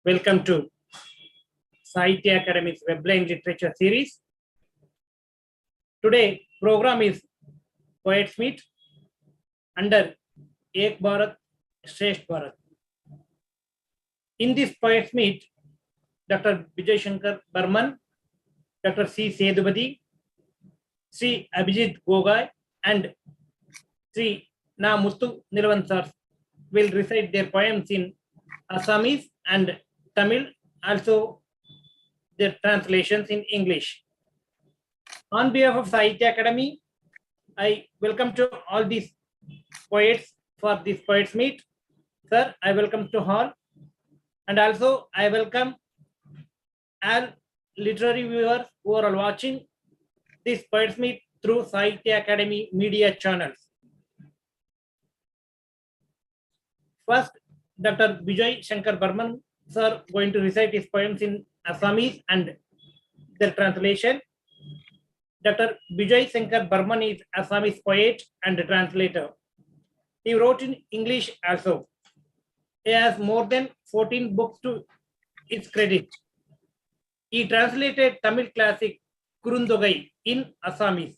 Welcome to Sahitya Academy's Webline Literature Series. Today program is Poets Meet under Ek Bharat, Shreshtha Bharat. In this Poets Meet, Dr. Vijay Shankar Barman, Dr. C. Sedubadi, Sri Abhijit Gogai, and Sri Na Muthu Nirvansar will recite their poems in Assamese and Tamil, also their translations in English. On behalf of Sahitya Academy, I welcome to all these poets for this Poets Meet. Sir, I welcome to all. And also I welcome all literary viewers who are watching this Poets Meet through Sahitya Academy media channels. First, Dr. Vijay Shankar Barman, sir, going to recite his poems in Assamese and their translation. Dr. Vijay Shankar Barman is Assamese poet and translator. He wrote in English also. He has more than 14 books to his credit. He translated Tamil classic Kurundogai in Assamese.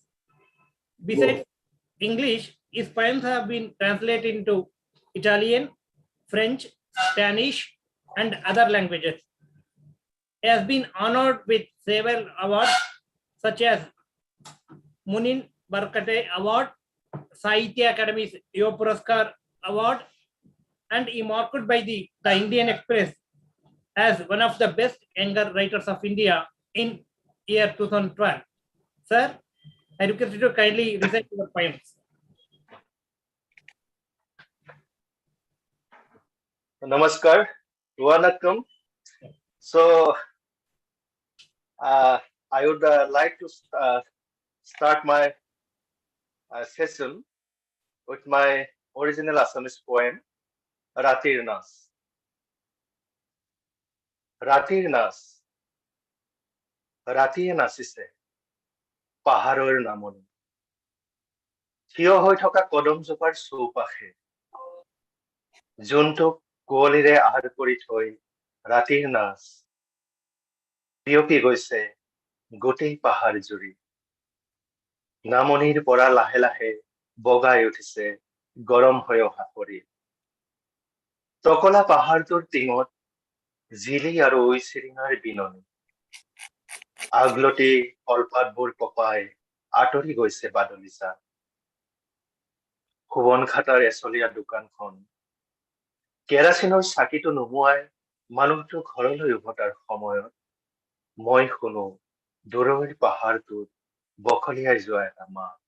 Besides English, his poems have been translated into Italian, French, Spanish, and other languages. He has been honored with several awards such as Munin Barkate Award, Sahitya Academy's Yuva Puraskar Award, and he marked by the Indian Express as one of the best younger writers of India in year 2012. Sir, I request you to kindly recite your poems. Namaskar, Vanakkam. So, I would like to start my session with my original Assamese poem, Ratir Nas. Ratir Nas, Ratir Nasise, Paharor Namoni. Thio hoi thoka kodom jopar soupakhe. Juntuk কুঁৱলীৰে আহাৰ কৰি থৈ ৰাতিৰ নাচ বিয়পি গৈছে গোটেই পাহাৰ জুৰি নামনিৰ পৰা লাহে লাহে বগাই উঠিছে গৰম হৈ অহা শৰীৰ টকলা পাহাৰটোৰ টিঙত জিলি আৰু ঐচিৰিঙাৰ বিননি আগলতি কলপাতবোৰ কপাই আঁতৰি গৈছে বাদলিচা সোৱনখাটাৰ এচলীয়া দোকানখন কেৰাচিনৰ চাকিটো নুমুৱাই মানুহটো ঘৰলৈ উভতাৰ সময়ত মই শুনো দূৰৈৰ পাহাৰটোত বখলিয়াই যোৱা এটা মাত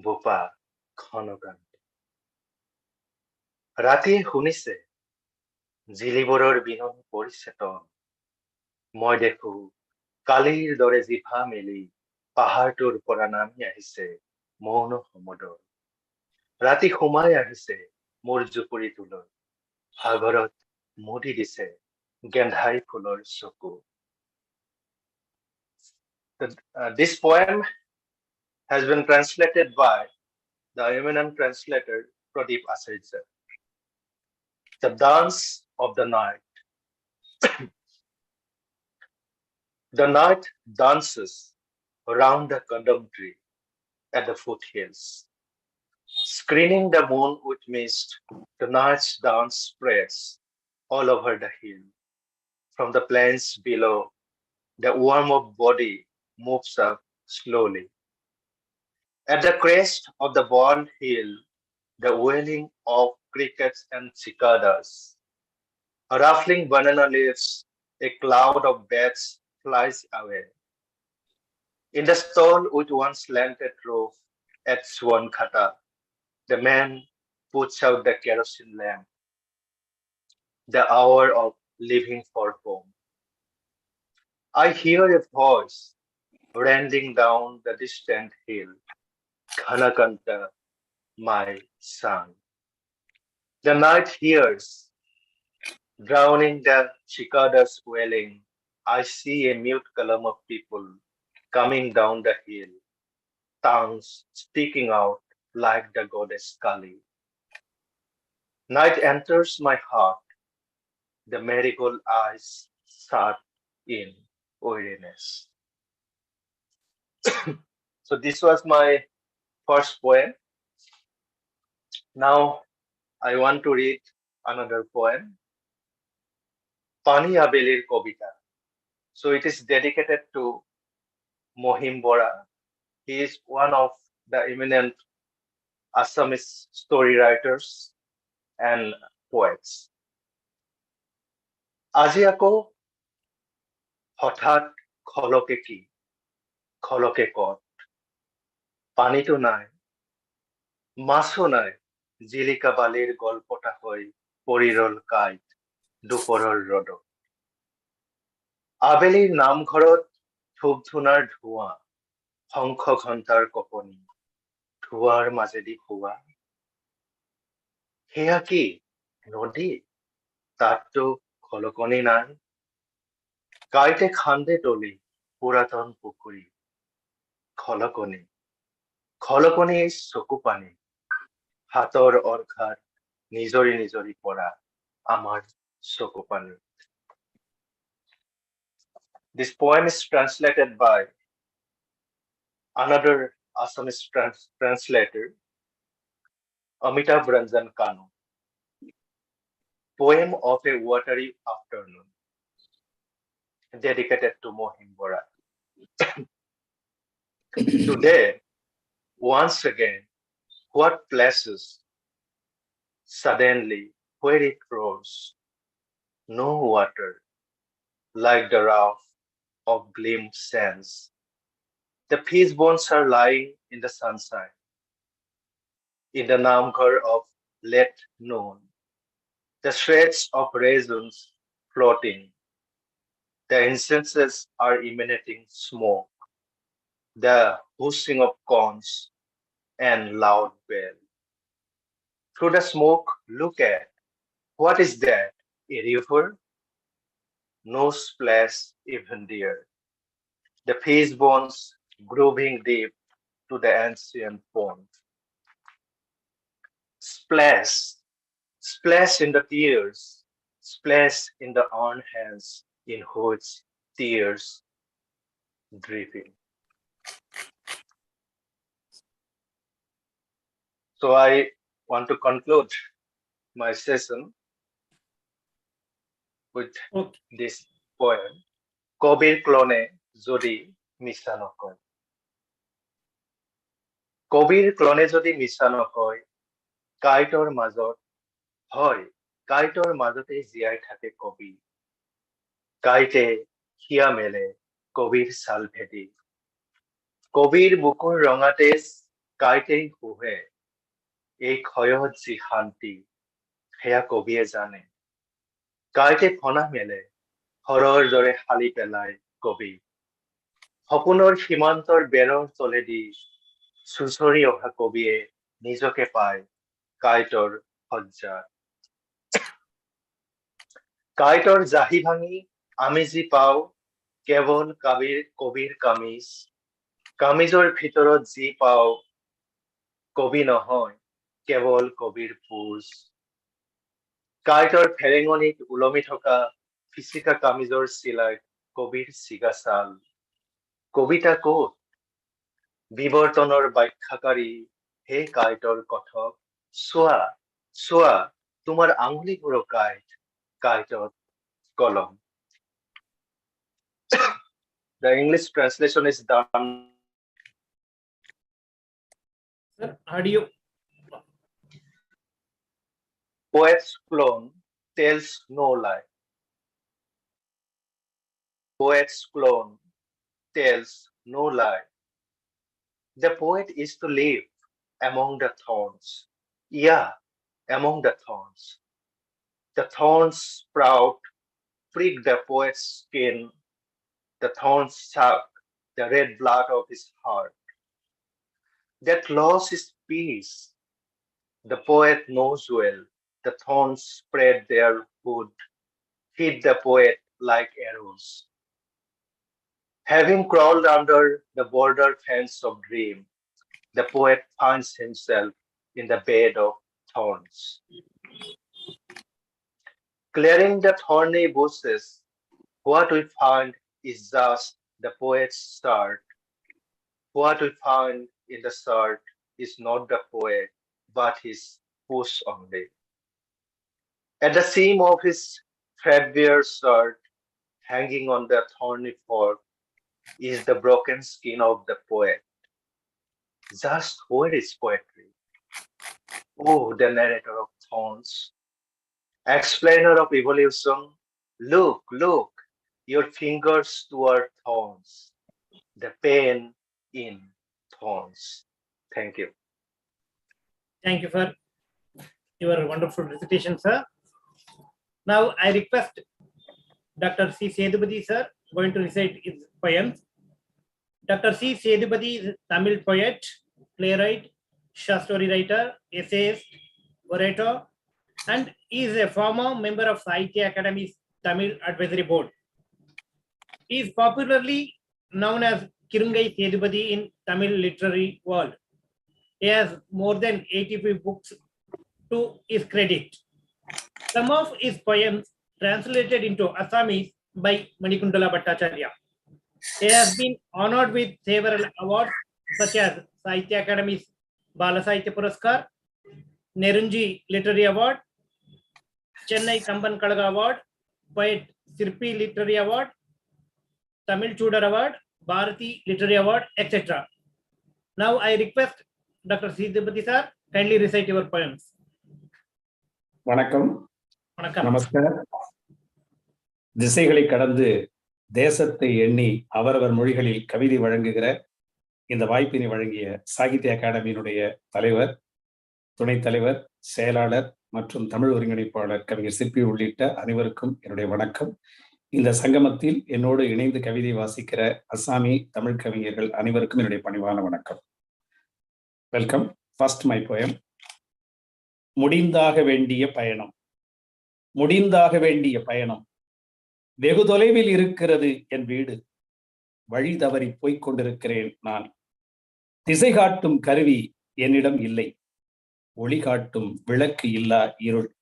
বোপা ঘনকান্ত ৰাতিয়ে শুনিছে জিলিবোৰৰ বিননি পৰিছে টন মই দেখো কালিৰ দৰে জিভা মেলি পাহাৰটোৰ পৰা নামি আহিছে মৌন সমদল ৰাতি সোমাই আহিছে মোৰ জুপুৰিটোলৈ সাগৰত মুদি দিছে গেন্ধাই ফুলৰ চকু This poem has been translated by the eminent translator Pradeep Asarja. The dance of the night. The night dances around the condom tree at the foothills. Screening the moon with mist, the night's dance spreads all over the hill. From the plains below, the warm-up body moves up slowly. At the crest of the bald hill, the wailing of crickets and cicadas. A ruffling banana leaves, a cloud of bats flies away. In the stall with one slanted roof at Swankhata, the man puts out the kerosene lamp. The hour of leaving for home. I hear a voice rending down the distant hill. Ghanakanta, my son. The night hears, drowning the cicadas wailing. I see a mute column of people coming down the hill, tongues sticking out like the goddess Kali. Night enters my heart. the marigold eyes shut in weariness. So this was my first poem. Now I want to read another poem, Pani Abelir Kobita. So it is dedicated to Mohim Bora. He is one of the eminent Assamese story writers and poets. আজি আকৌ হঠাৎ খলকে কি খলকে কত পানীটো নাই মাছো নাই জিলিকা বালিৰ গল্পটা হৈ পৰি ৰল কাইট দুপৰৰ ৰদত আবেলিৰ নামঘৰত ধূপ ধূনাৰ ধোঁৱা শংখ ঘণ্টাৰ কপনি ধোঁৱাৰ মাজেদি হোৱা সেয়া কি নদী তাততো খলকনি নাই কাইটে খান্দে তলি পুরাতন পুখুৰী খলকনি খলকনি চকু পানী হাতৰ অৰ্ঘাত নিজৰি নিজৰি পৰা আমাৰ চকু পানী. This poem is translated by another Assamese translator, Amitabh Ranjan Kanu. Poem of a watery afternoon, dedicated to Mohim Bora. Today, once again, what places? Suddenly, where it rose, no water, like the rough of glimpsed sands. The fish bones are lying in the sunshine. In the namghar of late noon, the shreds of raisins floating. The incenses are emanating smoke. The whooshing of corns and loud bell. Through the smoke, look at what is that? A river? No splash even there. The fish bones grooving deep to the ancient pond. Splash, splash in the tears, splash in the own hands in which tears dripping. So I want to conclude my session with this poem. কবির ক্লনে যদি মিছা নকয় কবির ক্লনে যদি মিছা নকয় কাইটৰ মাজত হয় কাইটৰ মাজতে জীয়াই থাকে কবি কাইটে হিয়া মেলে কবিৰ ছাল ভেদি কবিৰ বুকুৰ ৰঙা তেজ কাইটেই শুহে এই ক্ষয়ত যি শান্তি সেয়া কবিয়ে জানে কাইটে ফনা মেলে হৰৰ দৰে হালি পেলায় কবি সপোনৰ সীমান্তৰ বেৰৰ তলেদি চুচৰি অহা কবিয়ে নিজকে পায় কাইটৰ সজ্জাত কাইটৰ জাহি ভাঙি আমি যি পাওঁ কেৱল কবিৰ কামিজ কামিজৰ ভিতৰত যি পাওঁ কবি নহয় কেৱল কবিৰ পূজ কাইটৰ ফেৰেঙনিত ওলমি থকা ফিচিকা কামিজৰ চিলাইত কবিৰ চিগা ছাল কবিতা ক'ত বিৱৰ্তনৰ ব্যাখ্যাকাৰী হে কাইটৰ কথক চোৱা চোৱা তোমাৰ আঙুলিবোৰো কাইটত কলম. The English translation is done. Sir, audio. Poet's clone tells no lie. Poet's clone tells no lie. The poet is to live among the thorns. Yeah, among the thorns. The thorns sprout, prick the poet's skin. The thorns suck the red blood of his heart. That loss is peace. The poet knows well. The thorns spread their hood, hit the poet like arrows. Having crawled under the border fence of dream, the poet finds himself in the bed of thorns. Clearing the thorny bushes, what we find is just the poet's start. What we find in the shirt is not the poet, but his push only. At the seam of his threadbare shirt, hanging on the thorny fork, is the broken skin of the poet. Just where is poetry? Oh, the narrator of thorns, explainer of evolution. Look, look, your fingers toward thorns, the pain in thorns. Thank you. Thank you for your wonderful recitation, sir. Now I request Dr. C. Sedupati, sir, going to recite his poems. Dr. C. Sedupati is Tamil poet, playwright, short story writer, essayist, orator, and is a former member of Sahitya Academy's Tamil Advisory Board. He is popularly known as Kirungai Sedupati in Tamil literary world. He has more than 85 books to his credit. Some of his poems translated into Assamese by Manikundala Bhattacharya. He has been honored with several awards such as Sahitya Academy's Bala Sahitya Puraskar, Nerunji Literary Award, Chennai Kamban Kalaga Award, Poet Sirpi Literary Award, Tamil Tudor Award, Bharati Literary Award, etc. Now I request Dr. Sedupati sir, kindly recite your poems. வணக்கம். வணக்கம். நமஸ்கார். திசைகளை கடந்து தேசத்தை எண்ணி அவரவர் மொழிகளில் கவிதை வழங்குகிற இந்த வாய்ப்பினை வழங்கிய சாகித்ய அகாடமியினுடைய தலைவர், துணைத் தலைவர், செயலாளர் மற்றும் தமிழ் ஒருங்கிணைப்பாளர் கவிஞர் சிற்பி உள்ளிட்ட அனைவருக்கும் என்னுடைய வணக்கம். இந்த சங்கமத்தில் என்னோடு இணைந்து கவிதை வாசிக்கிற அஸ்ஸாமி தமிழ் கவிஞர்கள் அனைவருக்கும் என்னுடைய பணிவான வணக்கம். வெல்கம். First my poem. முடிந்தாக வேண்டிய பயணம். முடிந்தாக வேண்டிய பயணம். வெகு தொலைவில் இருக்கிறது என் வீடு. வழி தவறி போய்க் கொண்டிருக்கிறேன் நான். திசை காட்டும் கருவி என்னிடம் இல்லை. ஒளி காட்டும் விளக்கு இல்லா இருள்.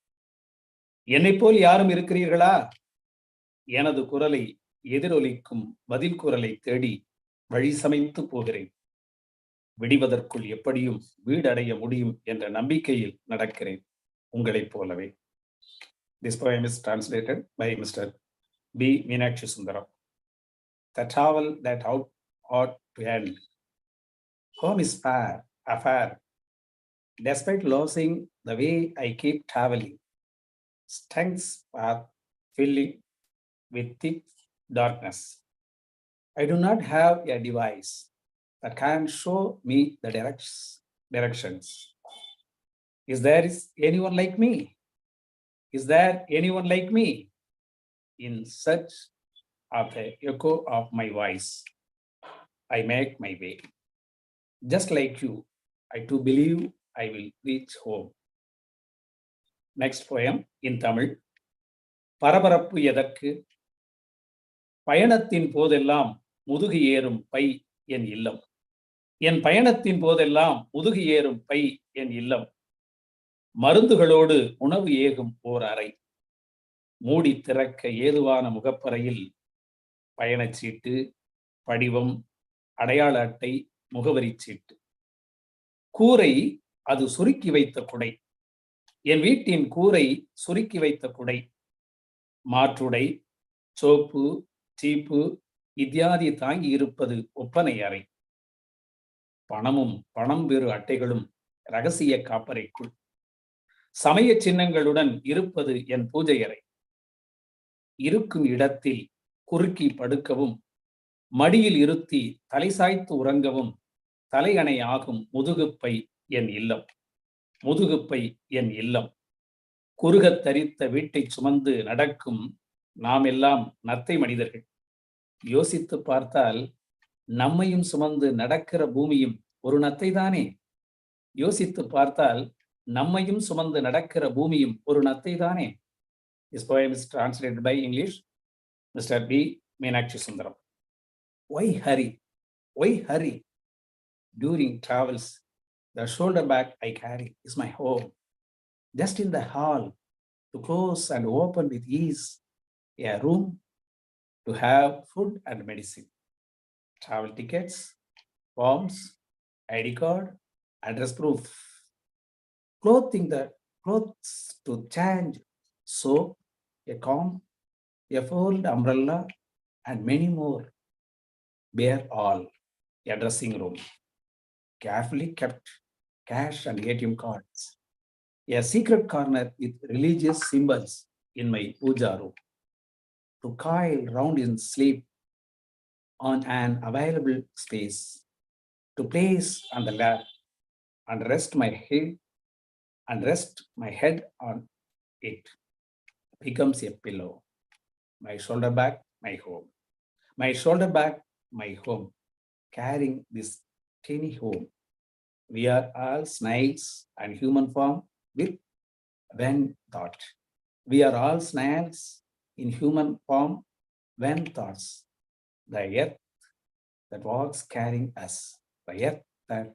என்னைப் போல் யாரும் இருக்கிறீர்களா? எனது குரலை எதிரொலிக்கும் பதில் குரலை தேடி வழி சமைத்து போகிறேன். விடிவதற்குள் எப்படியும் வீடடைய முடியும் என்ற நம்பிக்கையில் நடக்கிறேன், உங்களைப் போலவே. This poem is translated by Mr. B. Meenakshi Sundaram. The travel that ought to end. Home is far, afar. Despite losing the way I keep traveling, strength's path filling with thick darkness. I do not have a device that can show me the directions. Is there anyone like me? Is there anyone like me? In search of the echo of my voice, I make my way. Just like you, I too believe I will reach home. Next poem in Tamil. பரபரப்பு எதற்கு? பயணத்தின் போதெல்லாம் முதுகு ஏறும் by என் இல்லம். என் பயணத்தின் போதெல்லாம் முதுகு ஏறும் பை என் இல்லம். மருந்துகளோடு உணவு ஏகும் ஓர் அறை. மூடி திறக்க ஏதுவான முகப்பறையில் பயணச்சீட்டு, படிவம், அடையாள அட்டை, முகவரி சீட்டு. கூரை அது சுருக்கி வைத்த குடை. என் வீட்டின் கூரை சுருக்கி வைத்த குடை. மாற்றுடை, சோப்பு, சீப்பு இத்தியாதி தாங்கி இருப்பது ஒப்பனை அறை. பணமும் பணம் பெறு அட்டைகளும் இரகசிய காப்பறைக்குள். சமய சின்னங்களுடன் இருப்பது என் பூஜை அறை. இருக்கும் இடத்தில் குறுக்கி படுக்கவும், மடியில் இருத்தி தலை சாய்த்து உறங்கவும் தலையணை ஆகும் முதுகுப்பை என் இல்லம். முதுகுப்பை என் இல்லம். குறுகத் தரித்த வீட்டை சுமந்து நடக்கும் நாம் எல்லாம் நத்தை மனிதர்கள். யோசித்து பார்த்தால் நம்மையும் சுமந்து நடக்கிற பூமியும் ஒரு நத்தை தானே. யோசித்து பார்த்தால் நம்மையும் சுமந்து நடக்கிற பூமியும் ஒரு நத்தை தானே. This poem is translated by English, Mr. B. Meenakshi Sundaram. Why hurry? Why hurry? During travels, the shoulder bag I carry is my home. Just in the hall, to close and open with ease a room to have food and medicine, travel tickets, forms, ID card, address proof, clothes to change, soap, a comb, a fold umbrella, and many more. Bear all a dressing room, carefully kept cash and ATM cards, a secret corner with religious symbols in my puja room, to coil round in sleep on an available space, to place on the lap and rest my head on it, becomes a pillow. My shoulder back, my home. My shoulder back, my home. Carrying this tiny home. We are all snails and human form with when thought. We are all snails in human form when thoughts. The earth that walks carrying us. The earth that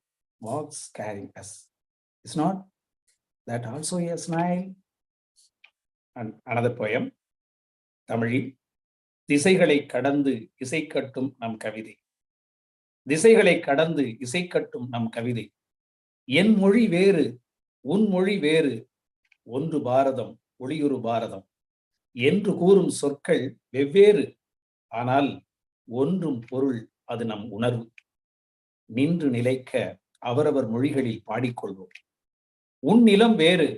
walks carrying us. Is not that also a snail? And another poem, தமிழில் திசைகளை கடந்து இசை கட்டும் நம் கவிதை. திசைகளை கடந்து இசை கட்டும் நம் கவிதை. என் மொழி வேறு, உன் மொழி வேறு, ஒன்று பாரதம், ஒளியுறு பாரதம் என்று கூறும் சொற்கள் வெவ்வேறு, ஆனால் ஒன்றும் பொருள் அது நம் உணர்வு. நின்று நிலைக்க அவரவர் மொழிகளில் பாடிக்கொள்வோம். உன் நிலம் வேறு,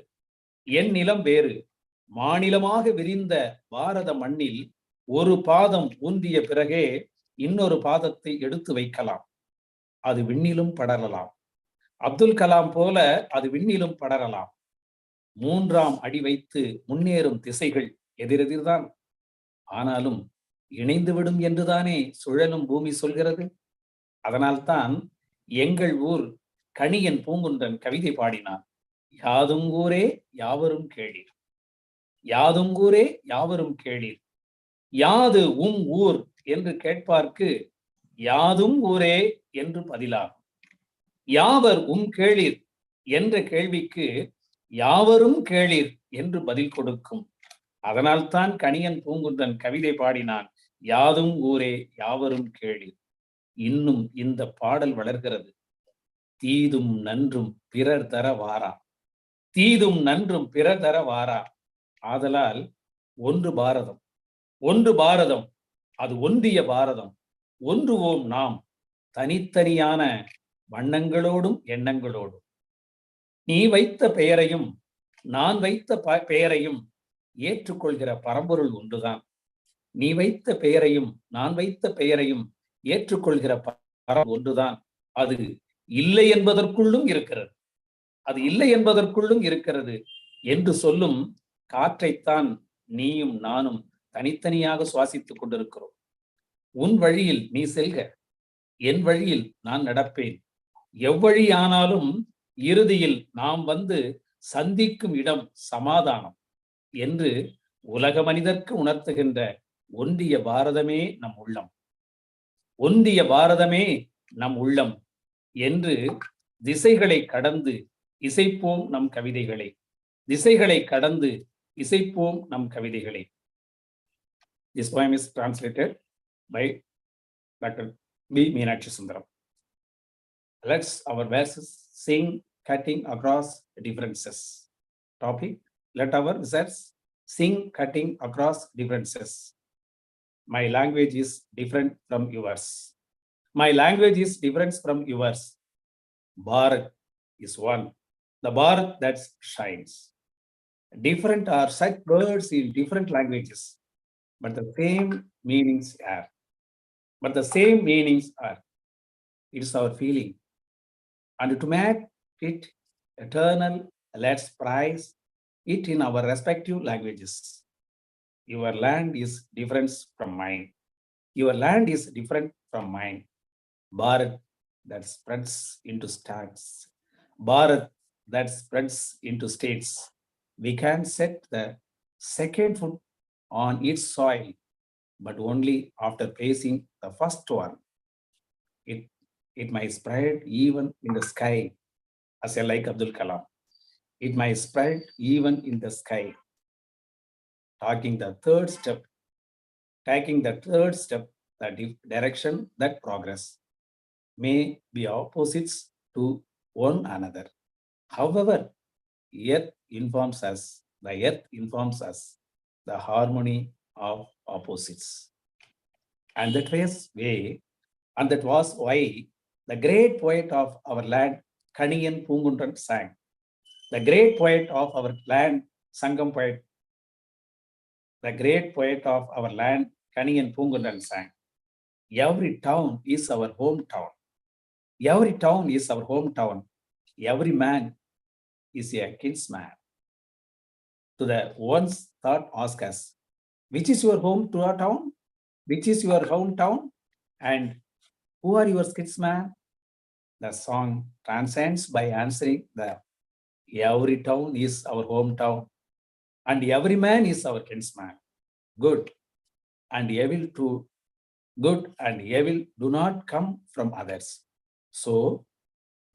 என் நிலம் வேறு, மாநிலமாக விரிந்த பாரத மண்ணில் ஒரு பாதம் ஊன்றிய பிறகே இன்னொரு பாதத்தை எடுத்து வைக்கலாம். அது விண்ணிலும் படரலாம். அப்துல் கலாம் போல அது விண்ணிலும் படரலாம். மூன்றாம் அடி வைத்து முன்னேறும் திசைகள் எதிரெதிர்தான். ஆனாலும் இணைந்துவிடும் என்றுதானே சுழலும் பூமி சொல்கிறது. அதனால்தான் எங்கள் ஊர் கணியன் பூங்குன்றன் கவிதை பாடினான். யாதும் ஊரே யாவரும் கேளீர், யாதும் ஊரே யாவரும் கேளீர், யாது உம் ஊர் என்று கேட்பார்க்கு யாதும் ஊரே என்று பதிலாகும். யாவர் உம் கேளீர் என்ற கேள்விக்கு யாவரும் கேளீர் என்று பதில் கொடுக்கும். அதனால்தான் கணியன் பூங்குன்றன் கவிதை பாடினான். யாதும் ஊரே யாவரும் கேளீர். இன்னும் இந்த பாடல் வளர்கிறது. தீதும் நன்றும் பிறர் தர வாரா, தீதும் நன்றும் பிறர் தர வாரா. ஆதலால் ஒன்று பாரதம், ஒன்று பாரதம், அது ஒன்றிய பாரதம். ஒன்றுவோம் நாம் தனித்தனியான வண்ணங்களோடும் எண்ணங்களோடும். நீ வைத்த பெயரையும் நான் வைத்த பெயரையும் ஏற்றுக்கொள்கிற பரம்பொருள் ஒன்றுதான். நீ வைத்த பெயரையும் நான் வைத்த பெயரையும் ஏற்றுக்கொள்கிற பரம்பொருள் ஒன்றுதான். அது இல்லை என்பதற்குள்ளும் இருக்கிறது, அது இல்லை என்பதற்குள்ளும் இருக்கிறது என்று சொல்லும் காற்றைத்தான் நீயும் நானும் தனித்தனியாக சுவாசித்துக் கொண்டிருக்கிறோம். உன் வழியில் நீ செல்க, என் வழியில் நான் நடப்பேன். எவ்வழியானாலும் இறுதியில் நாம் வந்து சந்திக்கும் இடம் சமாதானம் என்று உலக மனிதர்க்கு உணர்த்துகின்ற ஒன்றிய பாரதமே நம் உள்ளம், ஒன்றிய பாரதமே நம் உள்ளம் என்று திசைகளை கடந்து இசைப்போம் நம் கவிதைகளை, திசைகளை கடந்து இசைப்போம் நம் கவிதைகளை. This poem is translated by Dr. B. Meenakshi Sundaram. Let's our verses sing cutting across differences. Topic: let our verses sing cutting across differences. My language is different from yours. My language is different from yours. Bharat is one, the Bharat that shines. Different are such words in different languages, but the same meanings are. But the same meanings are. It is our feeling. And to make it eternal, let's prize it in our respective languages. Your land is different from mine. Your land is different from mine. Bharat that spreads into states. Bharat that spreads into states. We can set the second foot on its soil, but only after placing the first one. It might spread even in the sky, as I like Abdul Kalam. It might spread even in the sky, taking the third step, the direction that progress may be opposites to one another. However, the earth informs us the harmony of opposites. And that was why the great poet of our land, Kaniyan Pungundan, sang. The great poet of our land, Sangam poet, the great poet of our land, Kaniyan Pungundan, sang. Every town is our hometown. Every town is our hometown. Every man is a kinsman. To the ones thought ask us, which is your home to our town? Which is your hometown? And who are your kinsman? The song transcends by answering that every town is our hometown and every man is our kinsman. Good and evil do not come from others. So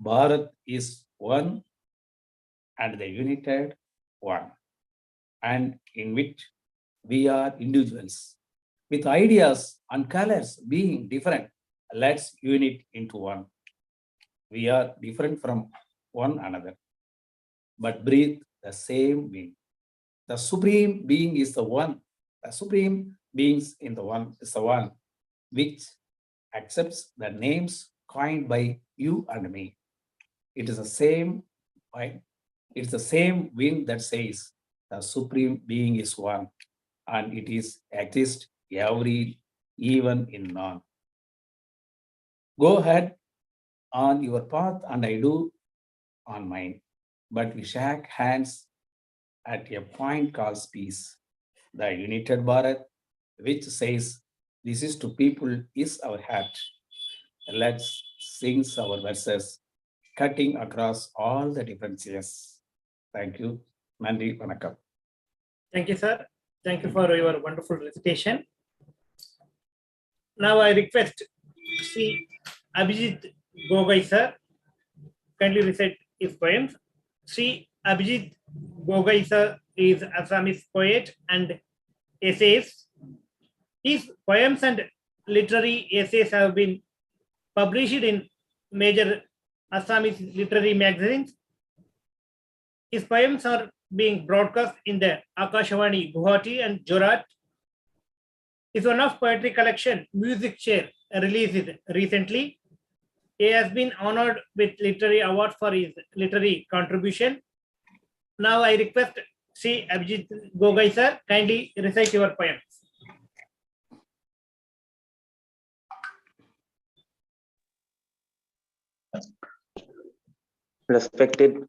Bharat is one and the united one, and in which we are individuals with ideas and colors being different. Let's unite into one. We are different from one another, but breathe the same wind. The supreme being is the one. The supreme beings in the one is the one which accepts the names coined by you and me. It is the same wind. It's the same wind that says the supreme being is one, and it is exists every, even in none. Go ahead on your path, and I do on mine. But we shake hands at a point called peace. The united Bharat, which says, this is to people, is our heart. Let's sing our verses, cutting across all the differences. Thank you. Nandri Vanakkam. Thank you, sir. Thank you for your wonderful recitation. Now I request Sri Abhijit Gogai, sir, kindly recite his poems. Sri Abhijit Gogai, sir, is Assamese poet and essayist. His poems and literary essays have been published in major Assamese literary magazines. His poems are being broadcast in the Akashvani Guwahati and Jorat. His one-off poetry collection, Music Share, released recently. He has been honored with literary award for his literary contribution. Now I request Sri Abhijit Gogai, sir, kindly recite your poems. Respected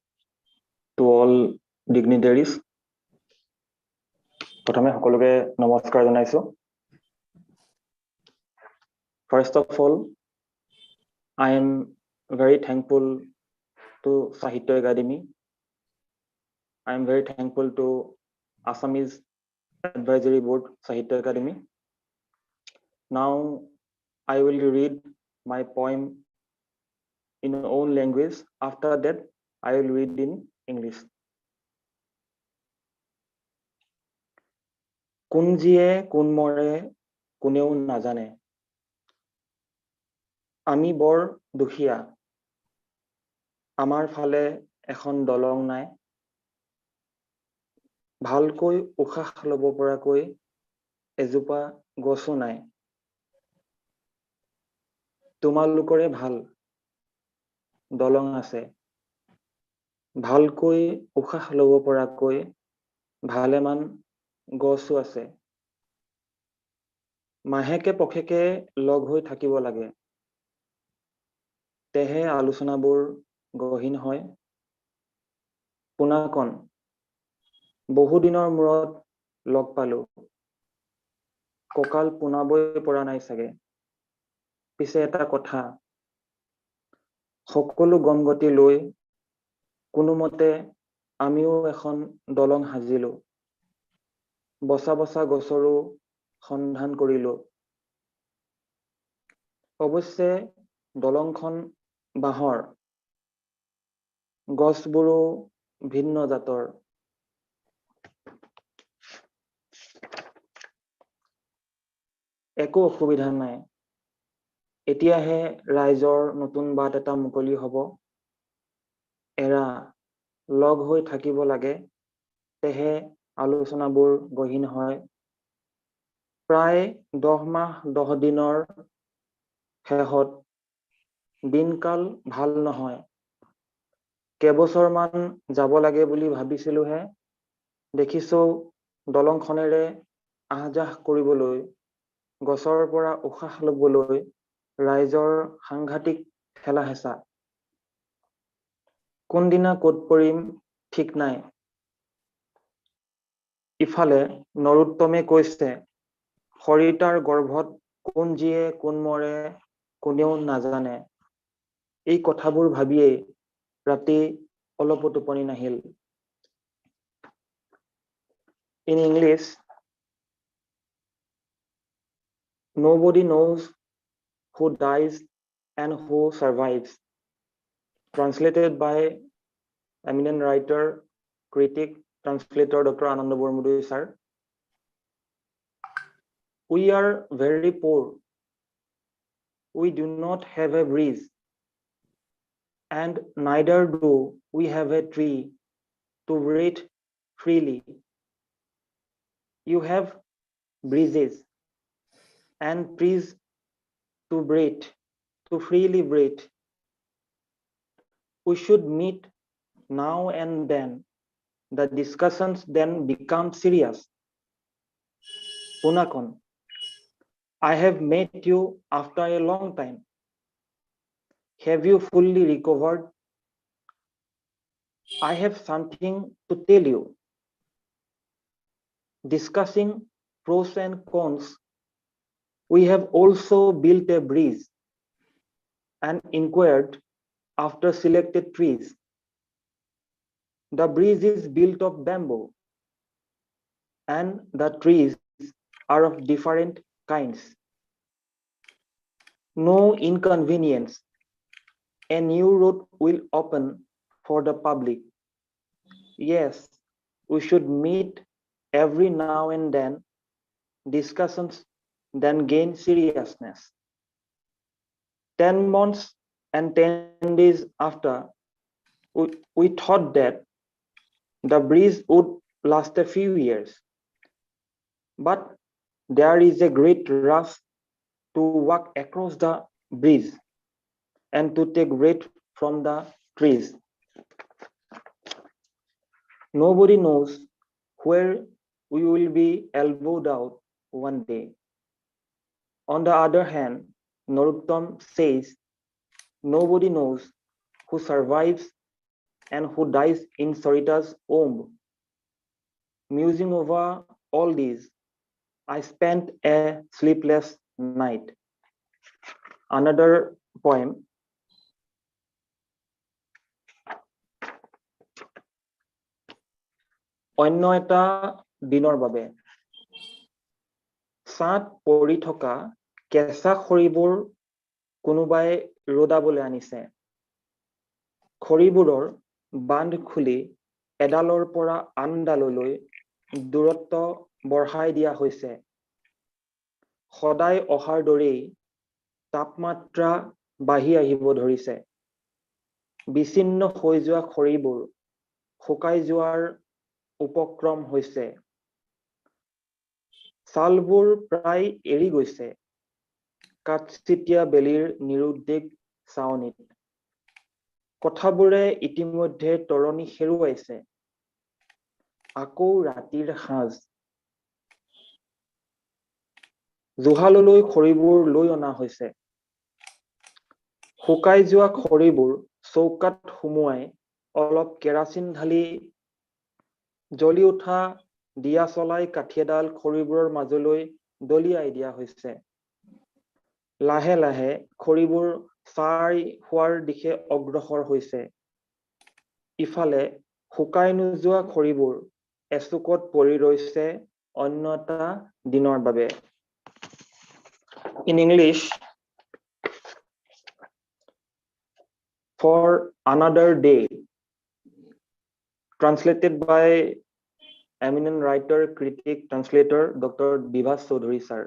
to all dignitaries, namaskar janaisu. First of all, I am very thankful to Sahitya Academy. I am very thankful to Assamese Advisory Board, Sahitya Academy. Now I will read my poem in my own language. After that, I will read in English. Kunjiye kunmore kuneu najane. Ami bor dukhia. Amar phale ekhon dolong nai. Bhalkoi ukhah lobo porakoi ejupa goso nai. Tumalukore bhal dolong ase. Bhalkoi ukhah lobo porakoi bhaleman goso ase. Maheke pokheke log hoi thakibo lage. Tehe aluchonabor গহীন হয় পুনাকন বহুদিনৰ মূৰত log পালো ককাল পুনাবই পৰা নাই সাগে পিছে এটা কথা সকলো গমগতি লৈ কোনোমতে আমিও এখন দলং হাজিলো বসা বসা গছৰো সন্ধান কৰিলো অৱশ্যে দলংখন বাহৰ গছবোৰো ভিন্ন জাতৰ একো অসুবিধা নাই। এতিয়াহে ৰাইজৰ নতুন বাট এটা মুকলি হ'ব। এৰা লগ হৈ থাকিব লাগে, তেহে আলোচনাবোৰ গহীন হয়। প্ৰায় 10 মাহ 10 দিনৰ শেষত দিনকাল ভাল নহয়। কেইবছৰমান যাব লাগে বুলি ভাবিছিলোহে, দেখিছো দলংখনেৰে আহ-যাহ কৰিবলৈ, গছৰ পৰা উশাহ ল'বলৈ ৰাইজৰ সাংঘাতিক ঠেলা হেঁচা। কোনদিনা ক'ত পৰিম ঠিক নাই। ইফালে নৰোত্তমে কৈছে, সৰিতাৰ গৰ্ভত কোন জীয়ে কোন মৰে কোনেও নাজানে। এই কথাবোৰ ভাবিয়েই ৰাতি অলপো টোপনি নাহিল। In English, nobody knows who dies and who survives. Translated by eminent writer, critic, translator Dr. Ananda Bormudui sir. We are very poor. We do not have a breeze, and neither do we have a tree to breathe freely. You have breezes and trees to breathe, to freely breathe. We should meet now and then. The discussions then become serious. Punakon, I have met you after a long time. Have you fully recovered? I have something to tell you. Discussing pros and cons, we have also built a bridge and inquired after selected trees. The bridge is built of bamboo, and the trees are of different kinds. No inconvenience. A new road will open for the public. Yes, we should meet every now and then. Discussions then gain seriousness. 10 months and 10 days after, we thought that the bridge would last a few years. But there is a great rush to walk across the bridge and to take breath from the trees. Nobody knows where we will be elbowed out one day. On the other hand, Narottam says, nobody knows who survives and who dies in Sarita's womb. Musing over all these, I spent a sleepless night. Another poem. অন্য এটা দিনৰ বাবে। ছাট পৰি থকা কেঁচা খৰিবোৰ কোনোবাই ৰদাবলৈ আনিছে। খৰিবোৰৰ বান্ধ খুলি এডালৰ পৰা আনডাললৈ দূৰত্ব বঢ়াই দিয়া হৈছে। সদায় অহাৰ দৰেই তাপমাত্ৰা বাঢ়ি আহিব ধৰিছে। বিচ্ছিন্ন হৈ যোৱা খৰিবোৰ শুকাই যোৱাৰ উপক্ৰম হৈছে। ছালবোৰ প্ৰায় এৰি গৈছে কাঠচিতীয়া বেলিৰ নিৰুদ্দেশ চাৱনিত। কথাবোৰে ইতিমধ্যে তৰণি হেৰুৱাইছে। আকৌ ৰাতিৰ সাঁজ। জুহাললৈ খৰিবোৰ লৈ অনা হৈছে। শুকাই যোৱা খৰিবোৰ চৌকাত সুমুৱাই অলপ কেৰাচিন ঢালি জ্বলি উঠা দিয়া চলাই কাঠি এডাল খৰিবোৰৰ মাজলৈ দলিয়াই দিয়া হৈছে। লাহে লাহে খৰিবোৰ ছাই হোৱাৰ দিশে অগ্ৰসৰ হৈছে। ইফালে শুকাই নোযোৱা খৰিবোৰ এচুকত পৰি ৰৈছে অন্য এটা দিনৰ বাবে। In English, for another day, translated by eminent writer, critic, translator, Dr. Bivas Chaudhary sir.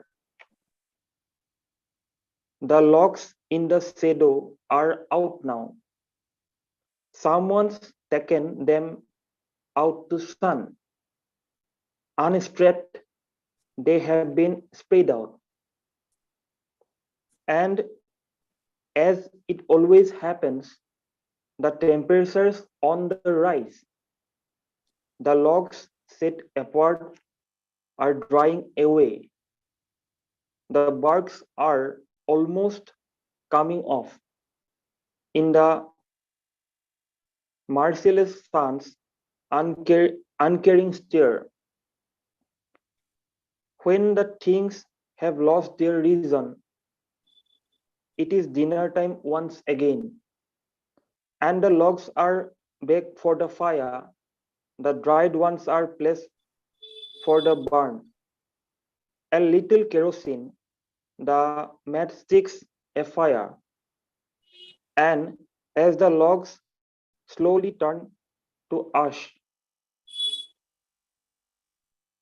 The logs in the shadow are out now. Someone's taken them out to sun. Unspread, they have been spread out. And as it always happens, the temperatures on the rise. The logs set apart are drying away. The barks are almost coming off. In the merciless sun's uncaring stare, when the things have lost their reason, it is dinner time once again, and the logs are baked for the fire. The dried ones are placed for the burn. A little kerosene, the matchsticks a fire, and as the logs slowly turn to ash,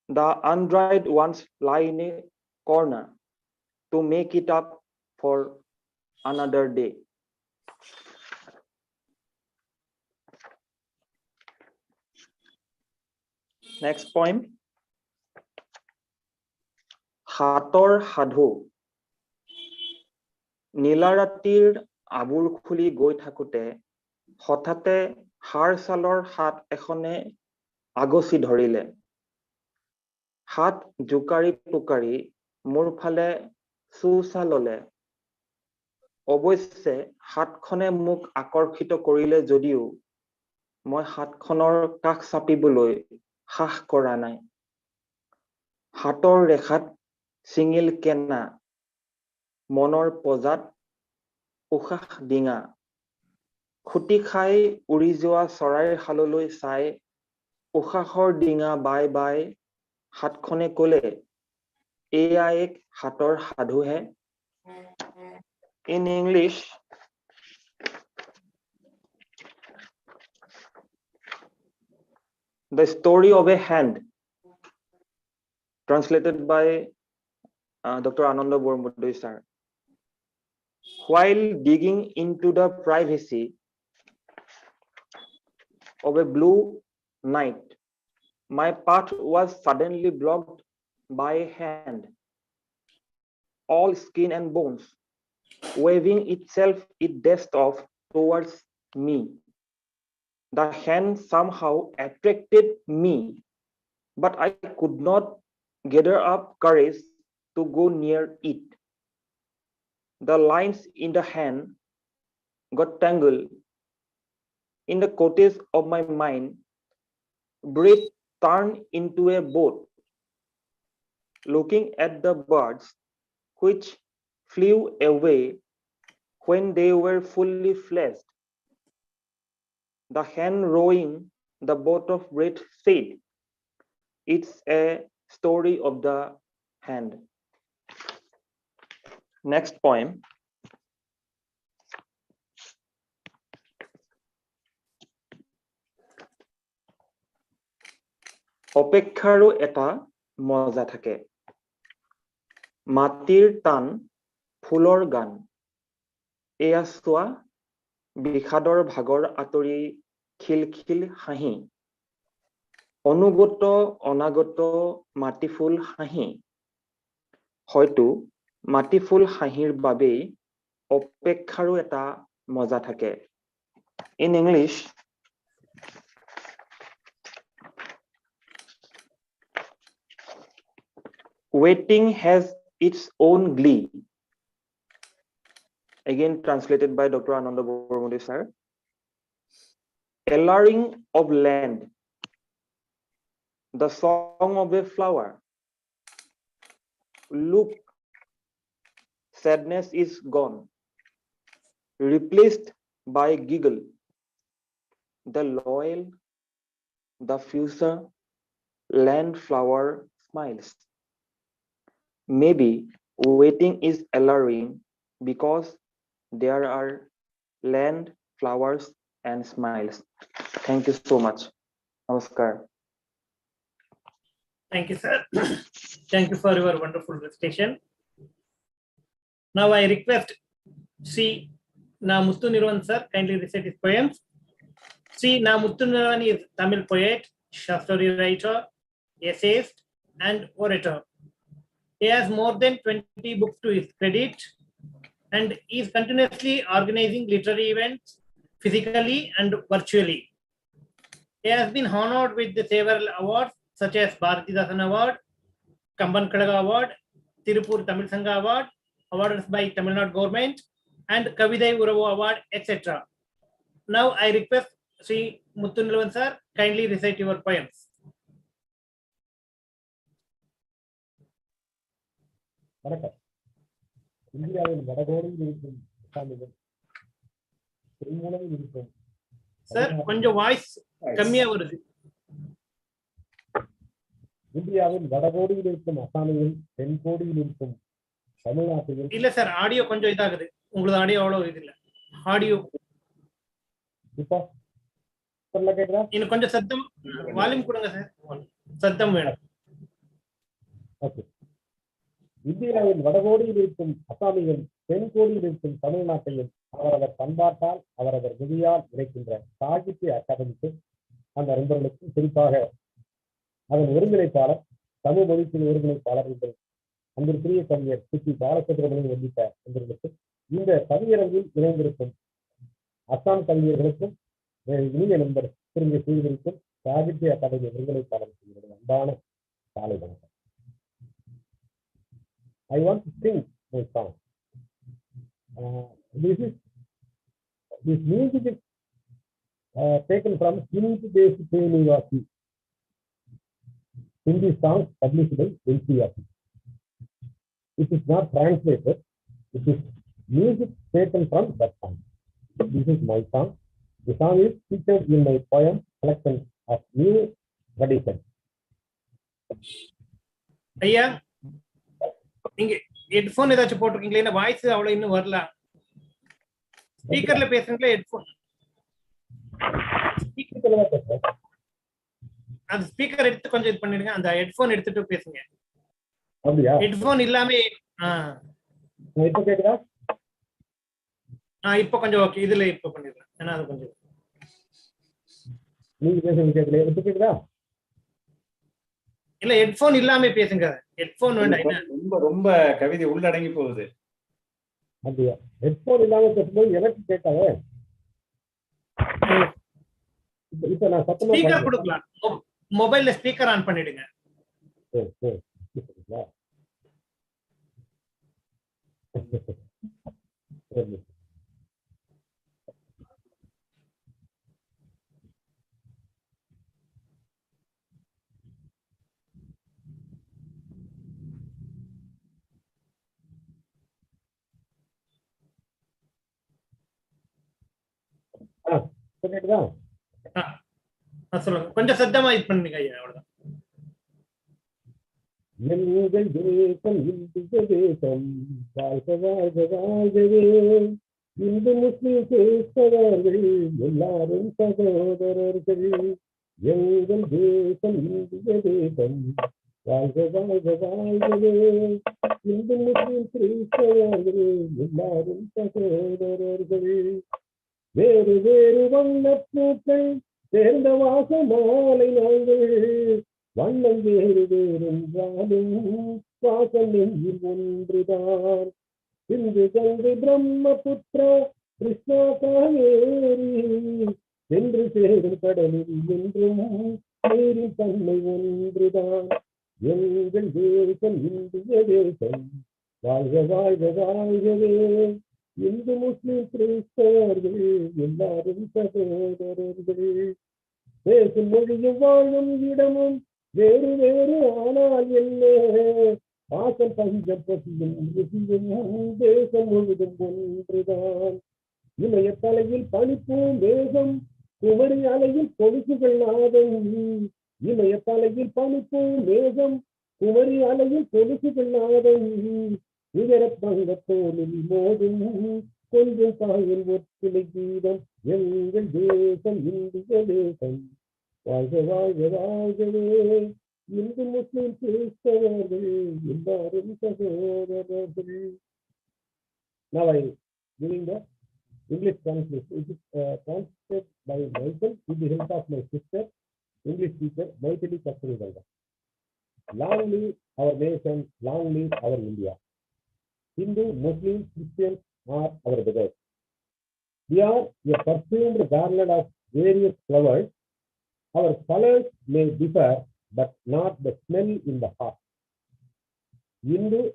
the undried ones lie in a corner to make it up for another day. Next poem. হাতৰ সাধু। নীলা ৰাতিৰ আবুৰ খুলি গৈ থাকোতে হঠাতে হাড় ছালৰ হাত এখনে আগচি ধৰিলে। হাত জোকাৰি পোকাৰি মোৰ ফালে চুচা ললে। অৱশ্যে হাতখনে মোক আকৰ্ষিত কৰিলে যদিও মই হাতখনৰ কাষ চাপিবলৈ সাহ কৰা নাই। হাতৰ ৰেখাত চিঙিল কেনা, মনৰ পজাত উশাহ ডিঙা। খুটি খাই উৰি যোৱা চৰাইৰ হাললৈ চাই উশাহৰ ডিঙা বাই বাই হাতখনে কলে, এয়া এক হাতৰ সাধুহে। In English, the story of a hand, translated by Dr. Ananda Bormudoi sir. While digging into the privacy of a blue night, my path was suddenly blocked by a hand, all skin and bones, waving itself it dashed off towards me. The hand somehow attracted me, but I could not gather up courage to go near it. The lines in the hand got tangled in the cottage of my mind. Breath turned into a boat. Looking at the birds which flew away when they were fully fledged, the hand rowing the boat of breath said, it's a story of the hand. Next poem. অপেক্ষাৰো এটা মজা থাকে। মাটিৰ টান ফুলৰ গান। এয়া চোৱা বিষাদৰ ভাগৰ আঁতৰি খিলখিল হাঁহি। অনুগত অনাগত মাটিফুল হাঁহি। হয়তো মাটিফুল হাঁহিৰ বাবেই অপেক্ষাৰো এটা মজা থাকে। In English, waiting has its own glee. Again translated by Dr. Ananda Bormudoi sir. Alluring of land, the song of a flower. Look, sadness is gone, replaced by giggle. The loyal, the future land flower smiles. Maybe waiting is alluring because there are land, flowers, and smiles. Thank you so much. Namaskar. Thank you, sir. Thank you for your wonderful recitation. Now I request Sri Na Muthu sir kindly recite his poems. Sri Na Muthu is Tamil poet, short story writer, essayist, and orator. He has more than 20 books to his credit and is continuously organizing literary events physically and virtually. He has been honored with several awards such as Bharatidasan Award, Kamban Kadaga Award, Tirupur Tamil Sangha Award, awards by Tamil Nadu government, and Kavidai Uravu Award, etc. Now I request Sri Muthu sir kindly recite your poems. வணக்கம். இந்தியாவின் வடகோடியில் இருக்கும் அசாமிகள் தென்மூலையில் இருக்கும் sir கொஞ்சம் voice கம்மியா வருது. இந்தியாவின் வடகோடியில் இருக்கும் அசாமியில் தென்கோடியில் இருக்கும் தமிழ்நாட்டில் இல்ல சார் ஆடியோ கொஞ்சம் இதாகுது. உங்களுக்கு ஆடியோ அவ்வளவு இது இல்ல. ஆடியோ இப்போ சொல்ல கேக்குதா? இன்னும் கொஞ்சம் சத்தம் வால்யூம் கொடுங்க சார். சத்தம் வேணும். ஓகே. இந்தியாவின் வடகோடியில் இருக்கும் அசாமிகள் தென்கோடியில் இருக்கும் தமிழ்நாட்டையும் அவரவர் பண்பாட்டால் அவரவர் மொழியால் இணைக்கின்ற சாகித்ய அகாடமிக்கு அந்த நண்பர்களுக்கும் குறிப்பாக அதன் ஒருங்கிணைப்பாளர் தமிழ் மொழிக்கு ஒருங்கிணைப்பாளர் என்று அன்பிற்குரிய கவிஞர் சி பாலசுப்ரமணியன் உள்ளிட்ட நண்பர்களுக்கு இந்த கவியரங்கில் இணைந்திருக்கும் அசாம் கவிஞர்களுக்கும் இனிய நண்பர் திரும்பிய செய்திருக்கும் சாகித்ய அகாடமி ஒருங்கிணைப்பாளருக்கு அன்பான காலை வணக்கம். I want to sing my song. This music is taken from Hindi-based Nivasi. Hindi song published by NCR. It is not translated. It is music taken from that song. This is my song. The song is featured in my poem collection of new tradition. ஐயா நீங்க headphone ஏதாச்சும் போட்டிருக்கீங்களா? இந்த voice அவ்வளவு இன்னும் வரல. ஸ்பீக்கர்ல பேசுறீங்களா? ஹெட்போன் அந்த ஸ்பீக்கர் எடுத்து கொஞ்சம் இது பண்ணிடுங்க. அந்த ஹெட்போன் எடுத்துட்டு பேசுங்க. அப்படியா? ஹெட்போன் இல்லாம இப்போ கேக்குதா? இப்போ கொஞ்சம் ஓகே. இதுல இப்போ பண்ணிடலாம். ஏன்னா அது கொஞ்சம் நீங்க பேசுறது கேட்கல. இப்போ கேக்குதா? இல்ல ஹெட்போன் இல்லாம பேசுங்க. ஹெட்போன் வேண்டாம். ரொம்ப ரொம்ப கவிதை உள்ளடங்கி போகுது. அப்படியா? ஹெட்போன் இல்லாம பேசும்போது எனக்கு கேட்காத. இப்ப நான் சத்தமா ஸ்பீக்கர் கொடுக்கலாம். மொபைல்ல ஸ்பீக்கர் ஆன் பண்ணிடுங்க. சரி சரி. சரி. கேக்குதா? சொல்லுங்க. கொஞ்சம் சத்தமா இது பண்ணுங்க ஐயா. அவ்வளவுதான். எங்கள் தேசம் இந்திய தேசம் வாழ்க வாழ்க வாழ்கவே. இந்து முஸ்லிம் கிறிஸ்தவர்கள் எல்லாரும் சகோதரர்கள். எங்கள் தேசம் இந்திய தேசம் வாழ்க வாழ்க வாழ்கவே. இந்து முஸ்லிம் கிறிஸ்தவர்கள் எல்லாரும் சகோதரர்கள். வேறு வேறு வண்ணப்பூக்கள் சேர்ந்த வாச மாலை நாங்கள். வண்ணம் வேறு வேறென்றாலும் வாசம் நெஞ்சில் ஒன்றுதான். இந்து கங்கை பிரம்மபுத்திரா கிருஷ்ணா காவேரி என்று சேரும் கடலில் என்றும் நீரின் தன்மை ஒன்றுதான். எங்கள் தேசம் இந்திய தேசம் வாழ்க வாழ்க வாழ்கவே. இந்து முஸ்லிம் கிறிஸ்தவர்கள் எல்லாரும் சகோதரர்கள். பேசும் மொழியும் வாழும் இடமும் வேறு வேறு ஆனால் என்ன. பாசம் பஞ்சம் பசியும் ருசியும் தேசம் முழுதும் ஒன்றுதான். இமய தலையில் பனிப்பூம் தேசம் குமரி அலையில் கொலுசுகள் நாதம். இமய தலையில் பனிப்பூம் தேசம் குமரி அலையில் கொலுசுகள் நாதம். உயர தங்கத்தோலில் மோதும் கொஞ்சம் தாயின் ஒற்றுமை கீதம். எங்கள் தேசம் இந்திய தேசம் வாழ்க வாழ்க வாழ்கவே. இந்து முஸ்லிம் கிறிஸ்தவர்கள் எல்லாரும் சகோதரர்கள். Now I giving the English translation. It is translated by myself with the help of my sister, English teacher, Maithili Kasturi. Long live our nation, long live our India. Hindu, Muslim, Christians are our brothers. We are a perfumed garland of various flowers. Our colors may differ, but not the smell in the heart. Indus,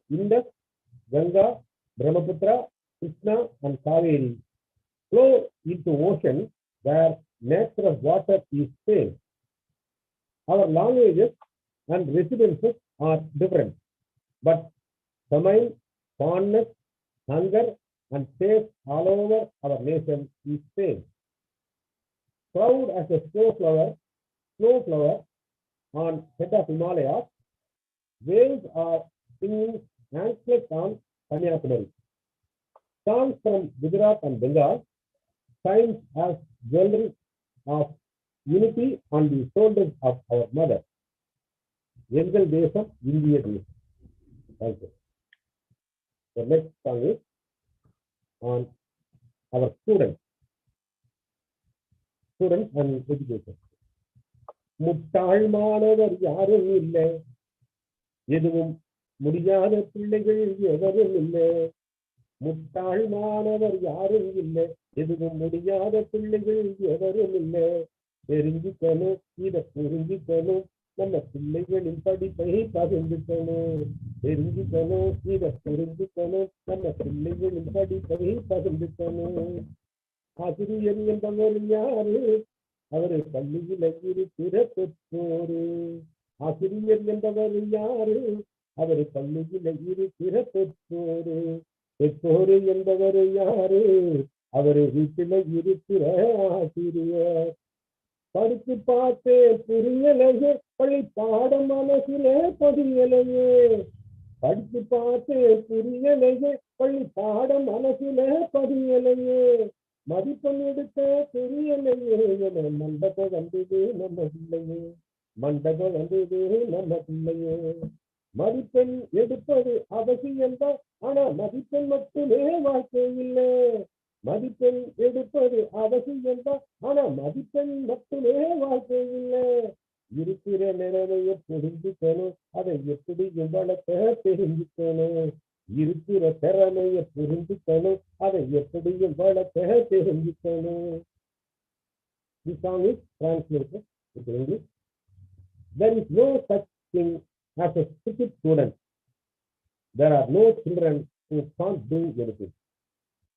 Ganga, Brahmaputra, Krishna, and Kaveri flow into ocean where nature of water is same. Our languages and residences are different, but famine, fondness, hunger, and thirst all over our nation is same. Proud as a snow flower on head of Himalayas, waves are singing anklets on Kanyakumari. Songs from Gujarat and Bengal shines as jewelry of unity on the shoulders of our mother. Engal Desam, India Desam. Thank you. The next song is on our students and education. முட்டாள் மாணவர் யாரும் இல்லை, எதுவும் முடியாத பிள்ளைகள் எவரும் இல்லை. முட்டாள் மாணவர் யாரும் இல்லை, எதுவும் முடியாத பிள்ளைகள் எவரும் இல்லை. தெரிஞ்சுக்கணும், இதை புரிஞ்சுக்கணும், நம்ம பிள்ளைகளின் படிப்பை பகிர்ந்துக்கணும். தெரிஞ்சுக்கணும், இதை புரிஞ்சுக்கணும், நம்ம பிள்ளைகளின் படிப்பை பகிர்ந்துக்கணும். ஆசிரியர் என்பவர் யாரு? அவரு பள்ளியில இருக்கிற பெற்றோரு. ஆசிரியர் என்பவர் யாரு? அவரு பள்ளியில இருக்கிற பெற்றோரு. பெற்றோரு என்பவர் யாரு? அவரு வீட்டில இருக்கிற ஆசிரியர். படிச்சு பார்த்தே புரியலையே, பள்ளி பாடம் மனசுல பதியலையே. படிச்சு பார்த்தே புரியலையே, பள்ளி பாடம் மனசுல பதியலையே. மதிப்பெண் எடுக்க தெரியலையே, என மண்டபம் வந்தது நம்ம பிள்ளையே. மண்டபம் வந்தது நம்ம பிள்ளையே. மதிப்பெண் எடுப்பது அவசியம்தான், ஆனா மதிப்பெண் மட்டுமே வாழ்க்கை இல்லை. மதிப்பெண் எடுப்பது அவசியம்தான், ஆனா மதிப்பெண் மட்டுமே வாழ்க்கை இல்லை. இருக்கிற நிலைமைய புரிஞ்சுக்கணும், அதை எப்படி வளர்க்க தெரிஞ்சுக்கணும். இருக்கிற திறமைய புரிஞ்சுக்கணும், அதை எப்படியும் வளர்க்க தெரிஞ்சுக்கணும். This song is translated into English. There is no such thing as a stupid student. There are no children who can't do anything.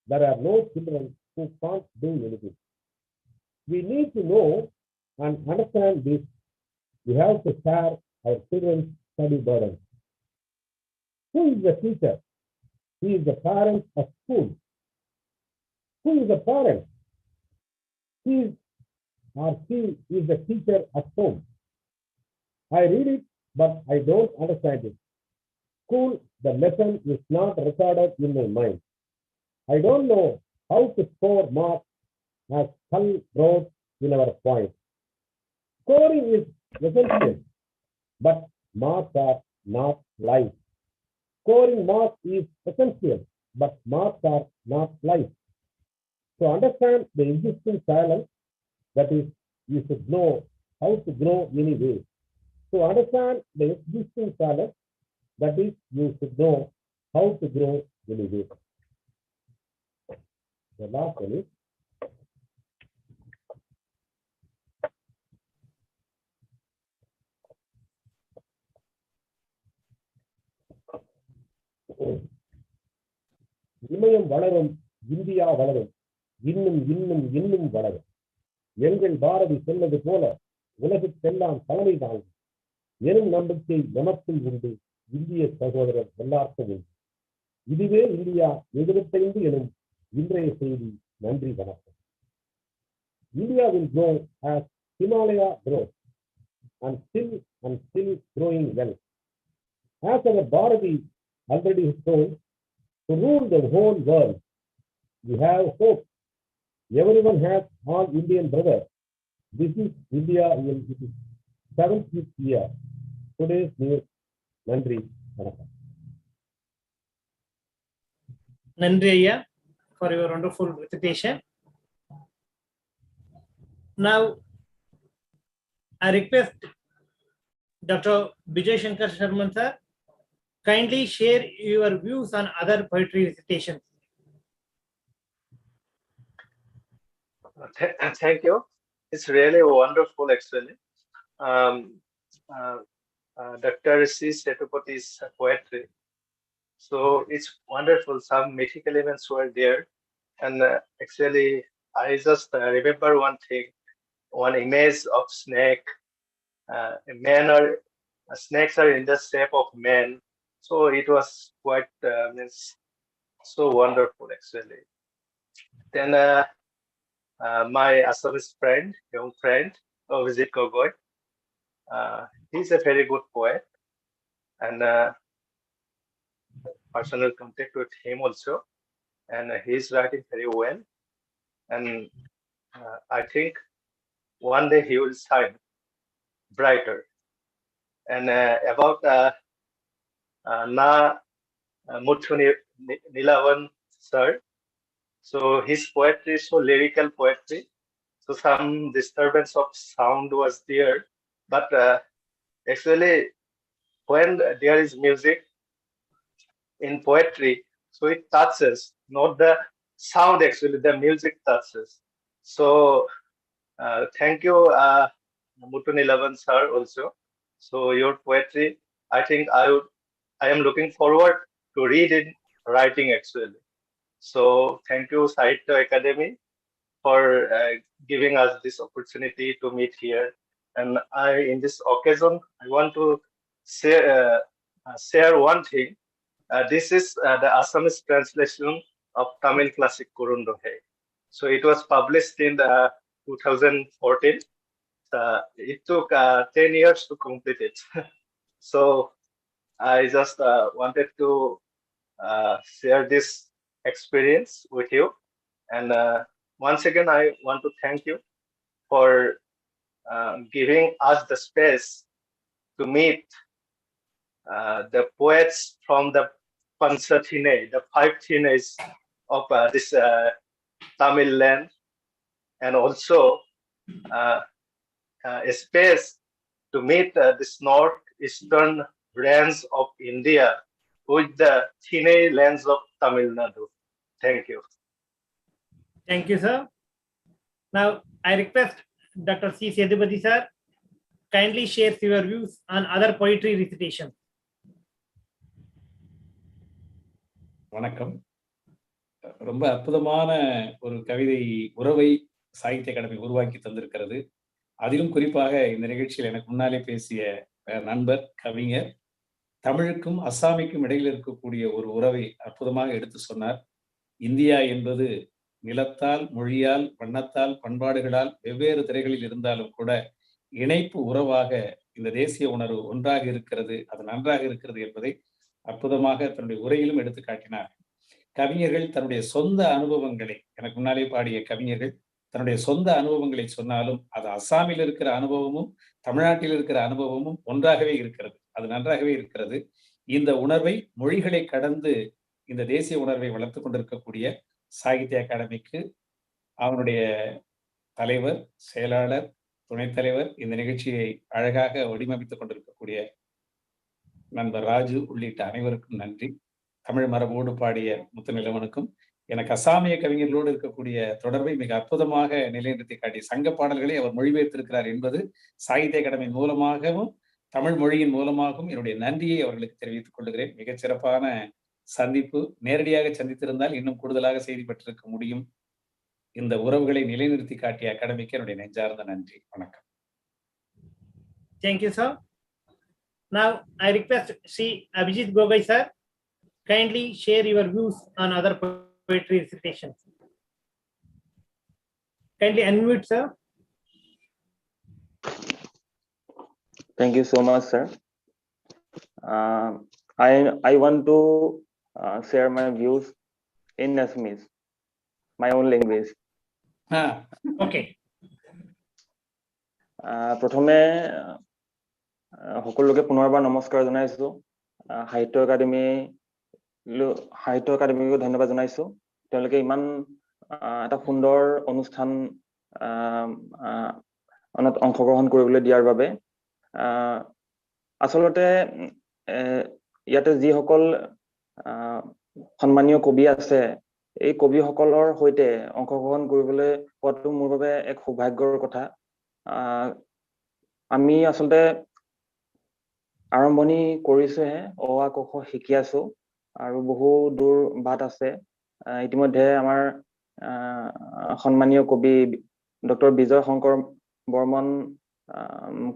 There are no children who can't do anything. We need to know and understand this. We have to share our children's study burden. Who is the teacher? He is the parent of school. Who is the parent? He or she is the teacher at home. I read it, but I don't understand it. School, the lesson is not recorded in my mind. I don't know how to score marks as Hull wrote in our point. Scoring is essential, but marks are not life. Scoring marks is essential, but marks are not life. To understand the existing talent, that is, you should know how to grow anyway. To understand the existing talent, that is, you should know how to grow anyway. The last one is இமயம் வளரும், India வளரும், இன்னும் இன்னும் இன்னும் வளரும். எங்கள் பாரதி சொன்னது போல உலகத்தெல்லாம் தலைமை தாங்கும் எனும் நம்பிக்கை நமக்குள் உண்டு. இந்திய சகோதரர் எல்லாருக்கும் உண்டு. இதுவே இந்தியா 75 எனும் இன்றைய செய்தி. நன்றி, வணக்கம். India will grow as Himalaya grows and still growing well. As our Bharati already told, to rule the whole world, we have hope. Everyone has all Indian brothers. This is India in its 70th year. Today's news. Nandri, Bharat. Nandri Ayya for your wonderful recitation. Now, I request Dr. Vijay Shankar Sharman sir, kindly share your views on other poetry recitations. Thank you. It's really wonderful, actually. Dr. C. Setupathi's poetry. So it's wonderful. Some mythical events were there. And actually, I just remember one thing, one image of snake. Snakes are in the shape of men. So it was quite so wonderful, actually. Then my Assamese friend, young friend, Vijit Gogoi, he's a very good poet, and personal contact with him also, and he's writing very well, and I think one day he will shine brighter. And about Na Muthu Nilavan sir, so his poetry is so lyrical poetry. So some disturbance of sound was there, but actually when there is music in poetry, so it touches, not the sound, actually the music touches. So thank you, Mutun 11 sir also. So your poetry, I think I am looking forward to read in writing, actually. So thank you, Sahitya Academy, for giving us this opportunity to meet here. And in this occasion, I want to share one thing. This is the Assamese translation of Tamil classic Kurundohe. So it was published in 2014. It took 10 years to complete it. So I just wanted to share this experience with you. And once again, I want to thank you for giving us the space to meet the poets from the Panchathine, the 5 thines of this Tamil land, and also a space to meet this northeastern range of India with the Thine lands of Tamil Nadu. Thank you. Thank you, sir. Now, I request Dr. C. Setupathy sir, kindly share your views on other poetry recitations. வணக்கம். ரொம்ப அற்புதமான ஒரு கவிதை உறவை சாகித்ய அகாடமி உருவாக்கி தந்திருக்கிறது. அதிலும் குறிப்பாக இந்த நிகழ்ச்சியில் எனக்கு முன்னாலே பேசிய நண்பர் கவிஞர் தமிழுக்கும் அஸ்ஸாமிக்கும் இடையில் இருக்கக்கூடிய ஒரு உறவை அற்புதமாக எடுத்து சொன்னார். இந்தியா என்பது நிலத்தால், மொழியால், வண்ணத்தால், பண்பாடுகளால் வெவ்வேறு திரைகளில் இருந்தாலும் கூட இணைப்பு உறவாக இந்த தேசிய உணர்வு ஒன்றாக இருக்கிறது, அது நன்றாக இருக்கிறது என்பதை அற்புதமாக தன்னுடைய உரையிலும் எடுத்து காட்டினார். கவிஞர்கள் தன்னுடைய சொந்த அனுபவங்களை, எனக்கு முன்னாலே பாடிய கவிஞர்கள் தன்னுடைய சொந்த அனுபவங்களை சொன்னாலும் அது அஸ்ஸாமில் இருக்கிற அனுபவமும் தமிழ்நாட்டில் இருக்கிற அனுபவமும் ஒன்றாகவே இருக்கிறது, அது நன்றாகவே இருக்கிறது. இந்த உணர்வை மொழிகளை கடந்து இந்த தேசிய உணர்வை வளர்த்து கொண்டிருக்கக்கூடிய சாகித்ய அகாடமிக்கு அவனுடைய தலைவர், செயலாளர், துணைத் தலைவர், இந்த நிகழ்ச்சியை அழகாக வடிவமைத்துக் கொண்டிருக்கக்கூடிய நண்பர் ராஜு உள்ளிட்ட அனைவருக்கும் நன்றி. தமிழ் மரபோடு பாடிய முத்துநிலவனுக்கும் எனக்கு அஸ்ஸாமிய கவிஞர்களோடு இருக்கக்கூடிய தொடர்பை மிக அற்புதமாக நிலைநிறுத்தி காட்டிய சங்க பாடல்களை அவர் மொழிபெயர்த்திருக்கிறார் என்பது சாகித்ய அகாடமி மூலமாகவும் தமிழ் மொழியின் மூலமாகவும் என்னுடைய நன்றியை அவர்களுக்கு தெரிவித்துக் கொள்கிறேன். மிகச் சிறப்பான சந்திப்பு. நேரடியாக சந்தித்திருந்தால் இன்னும் கூடுதலாக செய்தி பெற்றிருக்க முடியும். இந்த உறவுகளை நிலைநிறுத்தி காட்டிய அகாடமிக்கு என்னுடைய நெஞ்சார்ந்த நன்றி. வணக்கம். Thank you, sir. Now, I request Sri Abhijit Gogoi sir, kindly share your views on other poetry recitations. Kindly unmute, sir. Thank you so much, sir. I want to share my views in Assamese, my own language. Okay. প্ৰথমে সকলোকে পুনৰবাৰ নমস্কাৰ জনাইছো। সাহিত্য academy সাহিত্য একাডেমীকো ধন্যবাদ জনাইছো তেওঁলোকে ইমান এটা সুন্দৰ অনুষ্ঠান অংশগ্ৰহণ কৰিবলৈ দিয়াৰ বাবে আচলতে ইয়াতে যিসকল সন্মানীয় কবি আছে এই কবিসকলৰ সৈতে অংশগ্ৰহণ কৰিবলৈ পোৱাটো মোৰ বাবে এক সৌভাগ্যৰ কথা আমি আচলতে আৰম্ভণি কৰিছোহে অ আ ক খ শিকি আছো আৰু বহু দূৰ বাট আছে ইতিমধ্যে আমাৰ সন্মানীয় কবি ডক্টৰ বিজয় শংকৰ বৰ্মন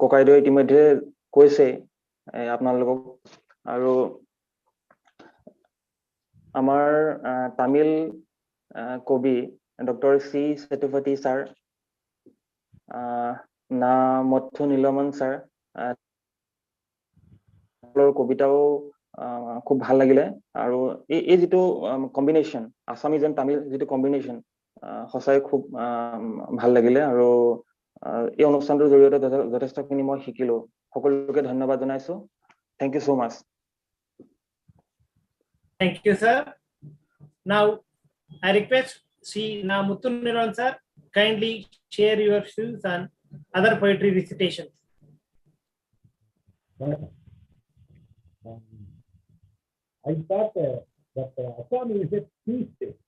ককাইদেউ ইতিমধ্যে কৈছে আপোনালোকক আৰু আমাৰ তামিল কবি ডক্টৰ চি চেতুপতি ছাৰ না মথু নীলমন ছাৰ কবিতাও খুব ভাল লাগিলে আৰু এই যিটো কম্বিনেশ্যন আছামিজ এণ্ড তামিল যিটো কম্বিনেশ্যন সঁচাই খুব ভাল লাগিলে আৰু এই অনুষ্ঠানটোৰ জৰিয়তে যথেষ্টখিনি মই শিকিলো সকলোকে ধন্যবাদ জনাইছো thank you so much Thank you, sir. Now, I request Sri Namuthu Niran sir kindly share your views on other poetry recitations. I thought that Assam is a tea state,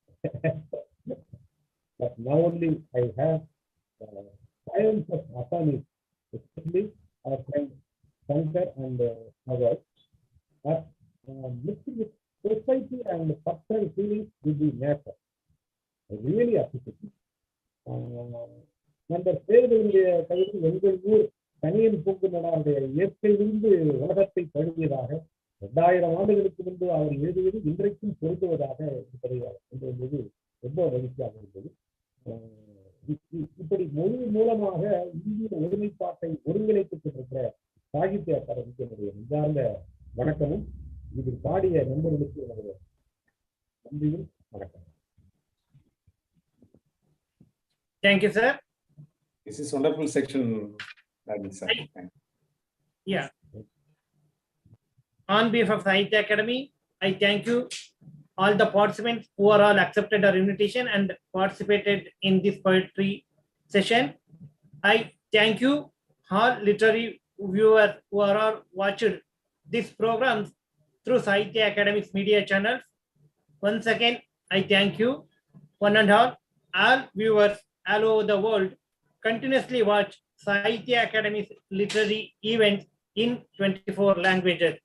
but now only I have science of Assamese, especially our friend Shankar and others, but mixing with society and personal feelings with the nature. I really appreciate it. நண்பர் சேதுடைய கையில் எங்கள் ஊர் தனியன் பூக்கு நடாருடைய இயற்கையிலிருந்து உலகத்தை தழுவியதாக 2000 ஆண்டுகளுக்கு முன்பு அவர் எழுதியது இன்றைக்கும் பொருந்துவதாக என்பது ரொம்ப மகிழ்ச்சியாக இருந்தது இப்படி மொழி மூலமாக இந்திய ஒருமைப்பாட்டை ஒருங்கிணைத்துக் கொண்டிருக்கிற சாகித்ய அகாடமிக்கு என்னுடைய நெஞ்சார்ந்த வணக்கமும் இதில் பாடிய நண்பர்களுக்கு என்னுடைய நன்றியும் வணக்கம். Thank you, sir. This is wonderful section, sir. Yeah. On behalf of Sahitya Academy, I thank you all the participants who are all accepted our invitation and participated in this poetry session. I thank you all literary viewers who are all watched this program through Sahitya Academy's media channels. Once again, I thank you, one and all viewers all over the world. Continuously watch Sahitya Academy's literary events in 24 languages.